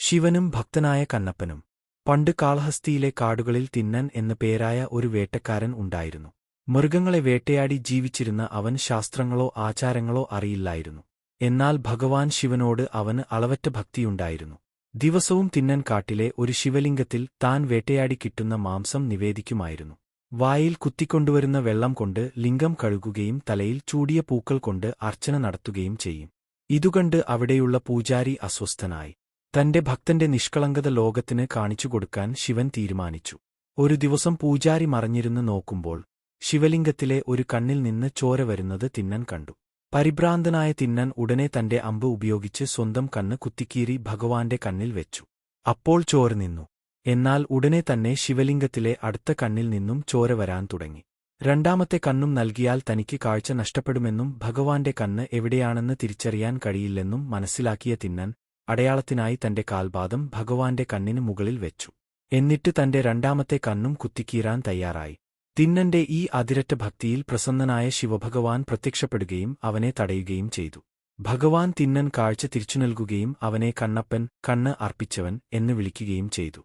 ശിവനും ഭക്തനായ കണ്ണപ്പനും. പണ്ട് കാളഹസ്തിയിലെ കാടുകളിൽ തിന്നൻ എന്നു പേരായ ഒരു വേട്ടക്കാരൻ ഉണ്ടായിരുന്നു. മൃഗങ്ങളെ വേട്ടയാടി ജീവിച്ചിരുന്ന അവൻ ശാസ്ത്രങ്ങളോ ആചാരങ്ങളോ അറിയില്ലായിരുന്നു. എന്നാൽ ഭഗവാൻ ശിവനോട് അവന് അളവറ്റ ഭക്തിയുണ്ടായിരുന്നു. ദിവസവും തിന്നൻ കാട്ടിലെ ഒരു ശിവലിംഗത്തിൽ താൻ വേട്ടയാടി കിട്ടുന്ന മാംസം നിവേദിക്കുമായിരുന്നു. വായിൽ കുത്തിക്കൊണ്ടുവരുന്ന വെള്ളം കൊണ്ട് ലിംഗം കഴുകുകയും തലയിൽ ചൂടിയ പൂക്കൾ കൊണ്ട് അർച്ചന നടത്തുകയും ചെയ്യും. ഇതുകണ്ട് അവിടെയുള്ള പൂജാരി അസ്വസ്ഥനായി. തന്റെ ഭക്തന്റെ നിഷ്കളങ്കത ലോകത്തിന് കാണിച്ചുകൊടുക്കാൻ ശിവൻ തീരുമാനിച്ചു. ഒരു ദിവസം പൂജാരി മറഞ്ഞിരുന്ന് നോക്കുമ്പോൾ ശിവലിംഗത്തിലെ ഒരു കണ്ണിൽ നിന്ന് ചോര വരുന്നത് തിന്നൻ കണ്ടു. പരിഭ്രാന്തനായ തിന്നൻ ഉടനെ തന്റെ അമ്പ് ഉപയോഗിച്ച് സ്വന്തം കണ്ണ് കുത്തിക്കീറി ഭഗവാന്റെ കണ്ണിൽ വെച്ചു. അപ്പോൾ ചോര നിന്നു. എന്നാൽ ഉടനെ തന്നെ ശിവലിംഗത്തിലെ അടുത്ത കണ്ണിൽ നിന്നും ചോര വരാൻ തുടങ്ങി. രണ്ടാമത്തെ കണ്ണും നൽകിയാൽ തനിക്ക് കാഴ്ച നഷ്ടപ്പെടുമെന്നും ഭഗവാന്റെ കണ്ണ് എവിടെയാണെന്ന് തിരിച്ചറിയാൻ കഴിയില്ലെന്നും മനസ്സിലാക്കിയ തിന്നൻ അടയാളത്തിനായി തന്റെ കാൽപാദം ഭഗവാന്റെ കണ്ണിന് മുകളിൽ വെച്ചു. എന്നിട്ട് തന്റെ രണ്ടാമത്തെ കണ്ണും കുത്തിക്കീറാൻ തയ്യാറായി. തിന്നന്റെ ഈ അതിരറ്റ ഭക്തിയിൽ പ്രസന്നനായ ശിവഭഗവാൻ പ്രത്യക്ഷപ്പെടുകയും അവനെ തടയുകയും ചെയ്തു. ഭഗവാൻ തിന്നൻ കാഴ്ച തിരിച്ചുനൽകുകയും അവനെ കണ്ണപ്പൻ, കണ്ണ് അർപ്പിച്ചവൻ എന്ന് വിളിക്കുകയും ചെയ്തു.